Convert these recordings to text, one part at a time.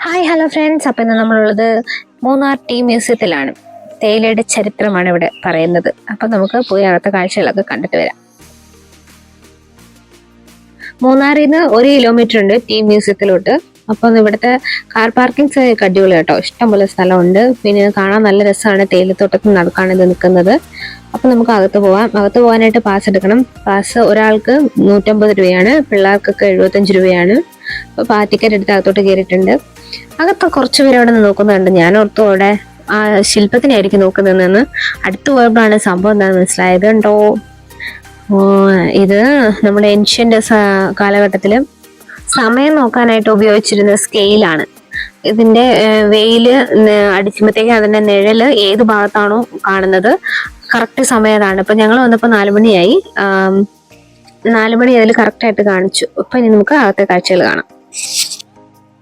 Hi hello friends. അപ്പം ഇന്ന് നമ്മളുള്ളത് മൂന്നാർ ടീ മ്യൂസിയത്തിലാണ്. തേയിലയുടെ ചരിത്രമാണ് ഇവിടെ പറയുന്നത്. അപ്പം നമുക്ക് പോയി അകത്തെ കാഴ്ചകളൊക്കെ കണ്ടിട്ട് വരാം. മൂന്നാറിൽ നിന്ന് 1 കിലോമീറ്റർ ഉണ്ട് ടീ മ്യൂസിയത്തിലോട്ട്. അപ്പം ഇവിടുത്തെ കാർ പാർക്കിംഗ് ഒക്കെ അടിപൊളി കേട്ടോ. ഇഷ്ടംപോലെ സ്ഥലമുണ്ട്. പിന്നെ കാണാൻ നല്ല രസമാണ്. തേയിലത്തോട്ടത്തിൽ നടക്കാണ് ഇത് നിൽക്കുന്നത്. അപ്പം നമുക്ക് അകത്ത് പോവാം. അകത്ത് പോകാനായിട്ട് പാസ് എടുക്കണം. പാസ് ഒരാൾക്ക് 150 രൂപയാണ്, പിള്ളേർക്കൊക്കെ 75 രൂപയാണ്. അപ്പോൾ ടിക്കറ്റ് എടുത്ത് അകത്തോട്ട് കയറിയിട്ടുണ്ട്. അകത്ത് കുറച്ച് പേര് അവിടെ നിന്ന് നോക്കുന്നുണ്ട്. ഞാൻ ഓർത്തു അവിടെ ആ ശില്പത്തിനായിരിക്കും നോക്കുന്നതെന്ന്. അടുത്ത് പോയപ്പോഴാണ് സംഭവം എന്താണെന്ന് മനസ്സിലായത്. കണ്ടോ, ഇത് നമ്മുടെ ഏൻഷ്യന്റ് കാലഘട്ടത്തില് സമയം നോക്കാനായിട്ട് ഉപയോഗിച്ചിരുന്ന സ്കെയിലാണ്. ഇതിന്റെ വെയില് അടിക്കുമ്പോഴത്തേക്ക് അതിന്റെ നിഴല് ഏത് ഭാഗത്താണോ കാണുന്നത് കറക്റ്റ് സമയത്താണ്. ഇപ്പൊ ഞങ്ങൾ വന്നപ്പോ 4 മണിയായി. 4 മണി അതിൽ കറക്റ്റ് ആയിട്ട് കാണിച്ചു. അപ്പൊ ഇനി നമുക്ക് അകത്തെ കാഴ്ചകൾ കാണാം.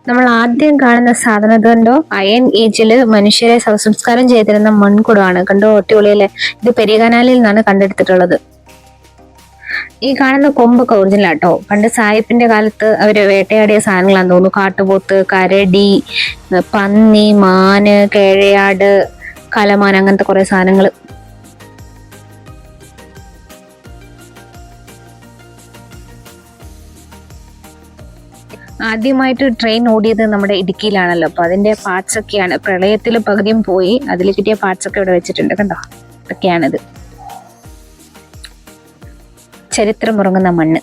നമ്മൾ ആദ്യം കാണുന്ന സാധനം കണ്ടോ, അയൺ ഏജില് മനുഷ്യരെ സംസ്കാരം ചെയ്തിരുന്ന മൺകുടമാണ്. കണ്ടോ, ഒറ്റയൊളിയല്ലേ. ഇത് പെരിയകനാലിൽ നിന്നാണ് കണ്ടെടുത്തിട്ടുള്ളത്. ഈ കാണുന്ന കൊമ്പൊക്കെ ഒറിജിനൽ ആട്ടോ. പണ്ട് സായിപ്പിന്റെ കാലത്ത് അവര് വേട്ടയാടിയ സാധനങ്ങളാന്ന് തോന്നുന്നു. കാട്ടുപോത്ത്, കരടി, പന്നി, മാന്, കേഴയാട്, കലമാൻ, അങ്ങനത്തെ കുറെ സാധനങ്ങൾ. ആദ്യമായിട്ട് ട്രെയിൻ ഓടിയത് നമ്മുടെ ഇടുക്കിയിലാണല്ലോ. അപ്പൊ അതിന്റെ പാർട്സ് ഒക്കെയാണ്. പ്രളയത്തിൽ പകുതിയും പോയി. അതിൽ കിട്ടിയ പാർട്സ് ഒക്കെ ഇവിടെ വെച്ചിട്ടുണ്ട്. കണ്ടോ, ഇതൊക്കെയാണിത്. ചരിത്രമുറങ്ങുന്ന മണ്ണ്.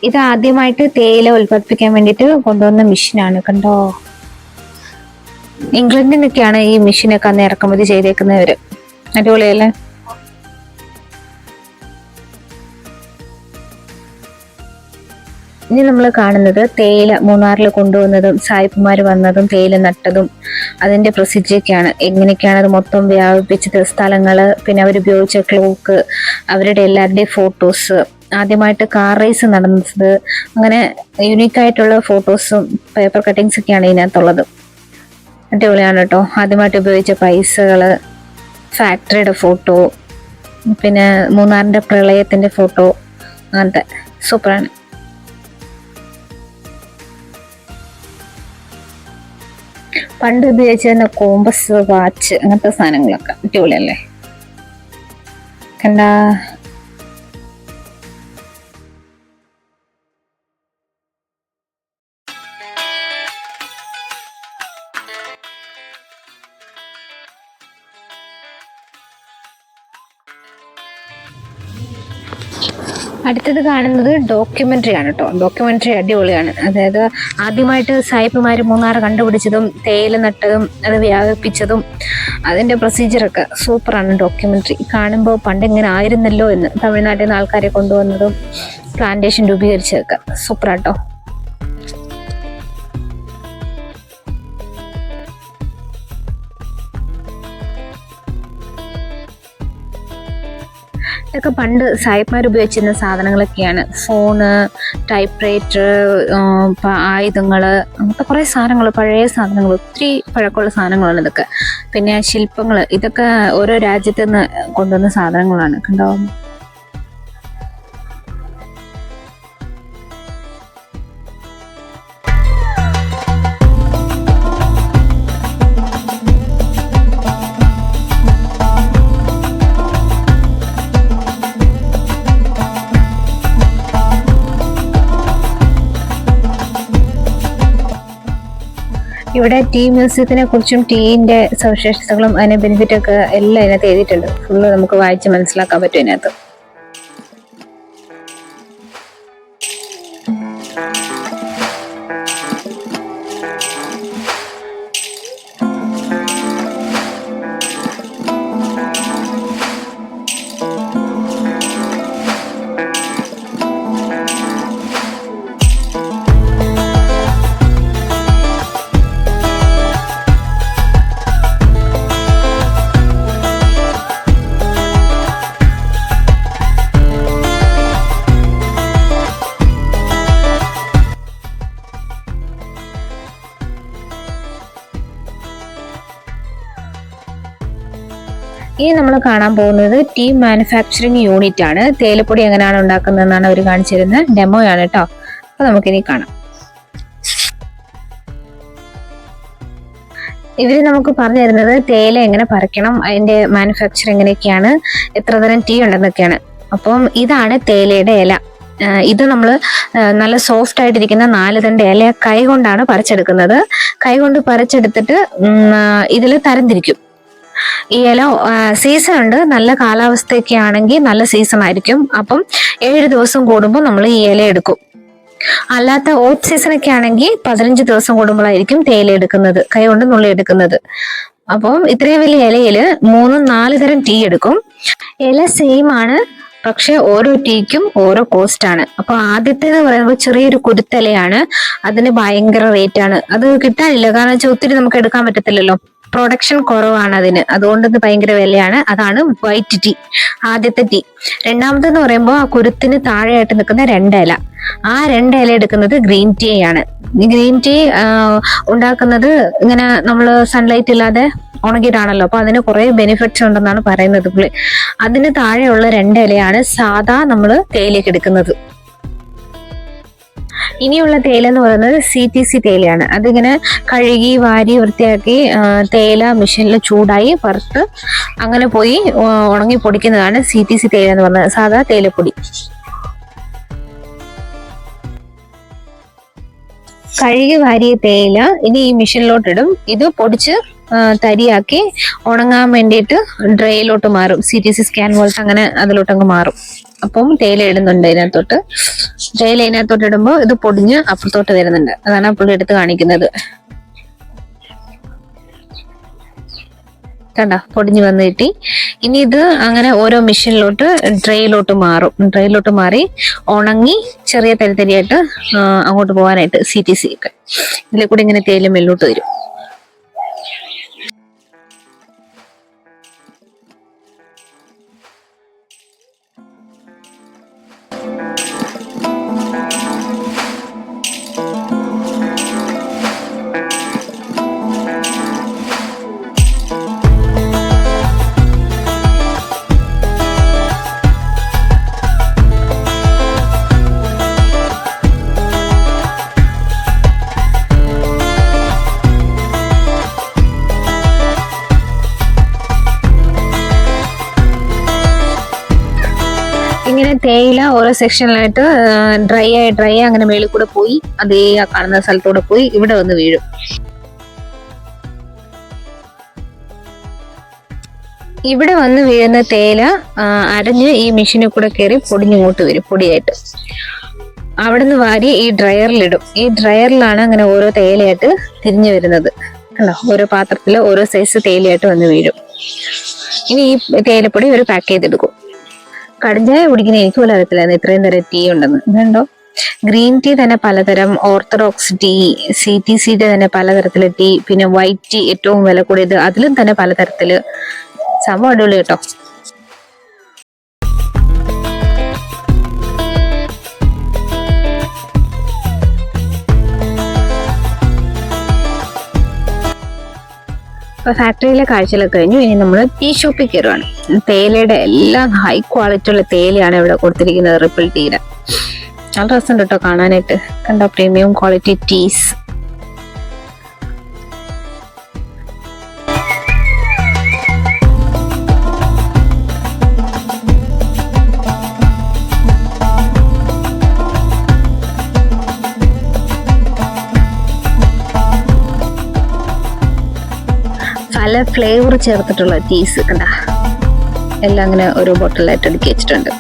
ഇത് ആദ്യമായിട്ട് തേയില ഉൽപ്പാദിപ്പിക്കാൻ വേണ്ടിയിട്ട് കൊണ്ടുവന്ന മെഷീനാണ്. കണ്ടോ, ഇംഗ്ലണ്ടിൽ നിന്നൊക്കെയാണ് ഈ മെഷീനൊക്കെ അന്ന് ഇറക്കുമതി ചെയ്തേക്കുന്നവര്. അടിപൊളിയല്ലേ. ഇനി നമ്മൾ കാണുന്നത് തേയില മൂന്നാറിൽ കൊണ്ടുവന്നതും സായിപ്പുമാര് വന്നതും തേയില നട്ടതും അതിന്റെ പ്രൊസീജിയൊക്കെയാണ്. എങ്ങനെയൊക്കെയാണ് അത് മൊത്തം വ്യാപിപ്പിച്ചത്, സ്ഥലങ്ങള്, പിന്നെ അവരുപയോഗിച്ച ക്ലോക്ക്, അവരുടെ എല്ലാവരുടെയും ഫോട്ടോസ്, ആദ്യമായിട്ട് കാർ റേസ് നടന്നത്, അങ്ങനെ യുണീക്കായിട്ടുള്ള ഫോട്ടോസും പേപ്പർ കട്ടിങ്സ് ഒക്കെയാണ് ഇതിനകത്തുള്ളത്. അടിപൊളിയാണ് കേട്ടോ. ആദ്യമായിട്ട് ഉപയോഗിച്ച പൈസകള്, ഫാക്ടറിയുടെ ഫോട്ടോ, പിന്നെ മൂന്നാറിന്റെ പ്രളയത്തിന്റെ ഫോട്ടോ, അങ്ങനത്തെ സൂപ്പറാണ്. പണ്ട് ഉപയോഗിച്ചിരുന്ന കോമ്പസ്, വാച്ച്, അങ്ങനത്തെ സാധനങ്ങളൊക്കെ അടിപൊളിയല്ലേ. കണ്ടാ, അടുത്തത് കാണുന്നത് ഡോക്യുമെന്ററി ആണ് കേട്ടോ. ഡോക്യുമെന്ററി അടിപൊളിയാണ്. അതായത് ആദ്യമായിട്ട് സായിപ്പുമാര് മൂന്നാർ കണ്ടുപിടിച്ചതും തേയില നട്ടതും അത് വ്യാപിപ്പിച്ചതും അതിന്റെ പ്രൊസീജിയറൊക്കെ സൂപ്പറാണ്. ഡോക്യുമെന്ററി കാണുമ്പോൾ പണ്ട് ഇങ്ങനെ ആയിരുന്നല്ലോ എന്ന് തമിഴ്നാട്ടിൽ നിന്ന് ആൾക്കാരെ കൊണ്ടുവന്നതും പ്ലാന്റേഷൻ രൂപീകരിച്ചതൊക്കെ സൂപ്പറാട്ടോ. ഇതൊക്കെ പണ്ട് സായിപ്പ്മാർ ഉപയോഗിച്ചിരുന്ന സാധനങ്ങളൊക്കെയാണ്. ഫോണ്, ടൈപ്പ് റൈറ്റർ, ആയുധങ്ങള്, അങ്ങനത്തെ കുറെ സാധനങ്ങൾ, പഴയ സാധനങ്ങൾ, ഒത്തിരി പഴക്കമുള്ള സാധനങ്ങളാണ് ഇതൊക്കെ. പിന്നെ ശില്പങ്ങള്, ഇതൊക്കെ ഓരോ രാജ്യത്ത് നിന്ന് കൊണ്ടുവന്ന സാധനങ്ങളാണ്. കണ്ടോ, ഇവിടെ ടീ മ്യൂസിയത്തിനെ കുറിച്ചും ടീന്റെ സവിശേഷതകളും അതിന്റെ ബെനിഫിറ്റൊക്കെ എല്ലാം ഇതിനകത്ത് എഴുതിയിട്ടുണ്ട്. ഫുള്ള് നമുക്ക് വായിച്ച് മനസ്സിലാക്കാൻ പറ്റും ഇതിനകത്ത്. ഇനി നമ്മൾ കാണാൻ പോകുന്നത് ടീ മാനുഫാക്ചറിങ് യൂണിറ്റ് ആണ്. തേയിലപ്പൊടി എങ്ങനെയാണ് ഉണ്ടാക്കുന്നതെന്നാണ് അവർ കാണിച്ചിരുന്നത്. ഡെമോ ആണ് കേട്ടോ. അപ്പൊ നമുക്കിനി കാണാം. ഇവര് നമുക്ക് പറഞ്ഞു തരുന്നത് തേയില എങ്ങനെ പറിക്കണം, അതിന്റെ മാനുഫാക്ചർ എങ്ങനെയൊക്കെയാണ്, എത്ര തരം ടീ ഉണ്ടെന്നൊക്കെയാണ്. അപ്പം ഇതാണ് തേയിലയുടെ ഇല. ഇത് നമ്മൾ നല്ല സോഫ്റ്റ് ആയിട്ടിരിക്കുന്ന 4 തണ്ട് ഇല കൈ കൊണ്ടാണ് പറിച്ചെടുക്കുന്നത്. കൈ കൊണ്ട് പറിച്ചെടുത്തിട്ട് ഇതിൽ തരംതിരിക്കും. ഈ ഇല സീസൺ ഉണ്ട്. നല്ല കാലാവസ്ഥയൊക്കെ ആണെങ്കിൽ നല്ല സീസൺ ആയിരിക്കും. അപ്പം 7 ദിവസം കൂടുമ്പോൾ നമ്മൾ ഈ ഇല എടുക്കും. അല്ലാത്ത ഓഫ് സീസൺ ഒക്കെ ആണെങ്കിൽ 15 ദിവസം കൂടുമ്പോഴായിരിക്കും തേയില എടുക്കുന്നത്, കൈ കൊണ്ട് നുള്ളി എടുക്കുന്നത്. അപ്പം ഇത്രയും വലിയ ഇലയില് 3-4 തരം ടീ എടുക്കും. ഇല സെയിം ആണ്, പക്ഷെ ഓരോ ടീക്കും ഓരോ കോസ്റ്റ് ആണ്. അപ്പൊ ആദ്യത്തേന്ന് പറയുമ്പോൾ ചെറിയൊരു കുരുത്തലയാണ്, അതിന് ഭയങ്കര റേറ്റ് ആണ്. അത് കിട്ടാനില്ല, കാരണം വെച്ചാൽ ഒത്തിരി നമുക്ക് എടുക്കാൻ പറ്റത്തില്ലല്ലോ, പ്രൊഡക്ഷൻ കുറവാണ് അതിന്, അതുകൊണ്ട് ഇത് ഭയങ്കര വിലയാണ്. അതാണ് വൈറ്റ് ടീ, ആദ്യത്തെ ടീ. രണ്ടാമത്തെന്ന് പറയുമ്പോൾ ആ കുരുത്തിന് താഴെയായിട്ട് നിൽക്കുന്ന 2 ഇല, ആ 2 ഇല എടുക്കുന്നത് ഗ്രീൻ ടീ ആണ്. ഈ ഗ്രീൻ ടീ ഉണ്ടാക്കുന്നത് ഇങ്ങനെ നമ്മൾ സൺലൈറ്റ് ഇല്ലാതെ ഉണങ്ങിയിട്ടാണല്ലോ, അപ്പൊ അതിന് കുറെ ബെനിഫിറ്റ്സ് ഉണ്ടെന്നാണ് പറയുന്നത് പുള്ളി. അതിന് താഴെയുള്ള 2 ഇലയാണ് സാധാ നമ്മൾ തേയിലേക്ക് എടുക്കുന്നത്. ഇനിയുള്ള തേയില എന്ന് പറയുന്നത് CTC തേയിലയാണ്. അതിങ്ങനെ കഴുകി വാരി വൃത്തിയാക്കി തേയില മെഷീനിൽ ചൂടായി വറുത്ത് അങ്ങനെ പോയി ഉണങ്ങി പൊടിക്കുന്നതാണ് CTC തേയില എന്ന് പറയുന്നത്, സാധാ തേയിലപ്പൊടി. കഴുകി വാരിയ തേയില ഇനി ഈ മെഷീനിലോട്ട് ഇടും. ഇത് പൊടിച്ച് തരിയാക്കി ഉണങ്ങാൻ വേണ്ടിയിട്ട് ഡ്രൈയിലോട്ട് മാറും. CTC സ്കാൻ പോലത്തെ അങ്ങനെ അതിലോട്ടങ്ങ് മാറും. അപ്പം തേയില ഇടുന്നുണ്ട് ഇതിനകത്തോട്ട്. തേയില ഇതിനകത്തോട്ട് ഇടുമ്പോൾ ഇത് പൊടിഞ്ഞ് അപ്പുറത്തോട്ട് വരുന്നുണ്ട്. അതാണ് ആ പുള്ളി എടുത്ത് കാണിക്കുന്നത്. കണ്ട, പൊടിഞ്ഞു വന്ന് കിട്ടി. ഇനി ഇത് അങ്ങനെ ഓരോ മെഷീനിലോട്ട് ഡ്രൈയിലോട്ട് മാറും. ഡ്രൈയിലോട്ട് മാറി ഉണങ്ങി ചെറിയ തരിതരിയായിട്ട് അങ്ങോട്ട് പോകാനായിട്ട് CTC ഒക്കെ ഇതിലെ കൂടി ഇങ്ങനെ തേയില മേലോട്ട് വരും. ഇങ്ങനെ തേയില ഓരോ സെക്ഷനിലായിട്ട് ഡ്രൈ ആയി അങ്ങനെ മേളിൽ കൂടെ പോയി അതേ ആ കാണുന്ന സ്ഥലത്തൂടെ പോയി ഇവിടെ വന്ന് വീഴും. ഇവിടെ വന്ന് വീഴുന്ന തേയില അരഞ്ഞ് ഈ മെഷീനിൽ കൂടെ കയറി പൊടിഞ്ഞിങ്ങോട്ട് വരും പൊടിയായിട്ട്. അവിടെ നിന്ന് വാരി ഈ ഡ്രയറിലിടും. ഈ ഡ്രയറിലാണ് അങ്ങനെ ഓരോ തേയിലയായിട്ട് തിരിഞ്ഞു വരുന്നത്. കണ്ടോ, ഓരോ പാത്രത്തിൽ ഓരോ സൈസ് തേയിലയായിട്ട് വന്ന് വീഴും. ഇനി ഈ തേയിലപ്പൊടി ഒരു പാക്ക് ചെയ്തെടുക്കും. കടുംചായ കുടിക്കുന്ന എനിക്ക് പോലും അറിയത്തില്ലായിരുന്നു ഇത്രയും തരം ടീ ഉണ്ടെന്ന്. ഇതുണ്ടോ, ഗ്രീൻ ടീ തന്നെ പലതരം, ഓർത്തഡോക്സ് ടീ, CTCയുടെ തന്നെ പലതരത്തിലെ ടീ, പിന്നെ വൈറ്റ് ടീ ഏറ്റവും വില കൂടിയത്, അതിലും തന്നെ പലതരത്തില്. സംഭവം അടിപൊളി കേട്ടോ. അപ്പൊ ഫാക്ടറിയിലെ കാഴ്ചകളൊക്കെ കഴിഞ്ഞു. ഇനി നമ്മൾ ടീ ഷോപ്പിൽ കയറുവാണ്. തേയിലയുടെ എല്ലാം ഹൈ ക്വാളിറ്റി ഉള്ള തേയിലയാണ് ഇവിടെ കൊടുത്തിരിക്കുന്നത്. റിപ്പിൾ ടീയുടെ നല്ല രസമുണ്ട് കേട്ടോ കാണാനായിട്ട്. കണ്ടോ, പ്രീമിയം ക്വാളിറ്റി ടീസ്. പല ഫ്ലേവർ ചേർത്തിട്ടുള്ള ടീസ് കണ്ട, എല്ലാം അങ്ങനെ ഓരോ ബോട്ടിലായിട്ട് അടുക്കി വെച്ചിട്ടുണ്ട്.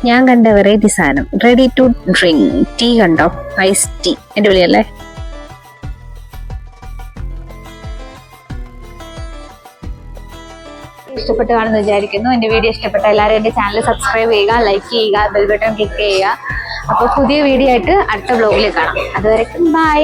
ഞാൻ കണ്ട വെറൈറ്റി സാധനം റെഡി ടു ഡ്രിങ്ക് ടീ കണ്ടോ, ഐസ് ടീ അടിപൊളിയല്ലേ. ഇഷ്ടപ്പെട്ട് കാണുമെന്ന് വിചാരിക്കുന്നു. എൻ്റെ വീഡിയോ ഇഷ്ടപ്പെട്ട എല്ലാവരും എൻ്റെ ചാനൽ സബ്സ്ക്രൈബ് ചെയ്യുക, ലൈക്ക് ചെയ്യുക, ബെൽ ബട്ടൺ ക്ലിക്ക് ചെയ്യുക. അപ്പോൾ പുതിയ വീഡിയോ ആയിട്ട് അടുത്ത വ്ലോഗിൽ കാണാം. അതുവരെക്കും ബൈ.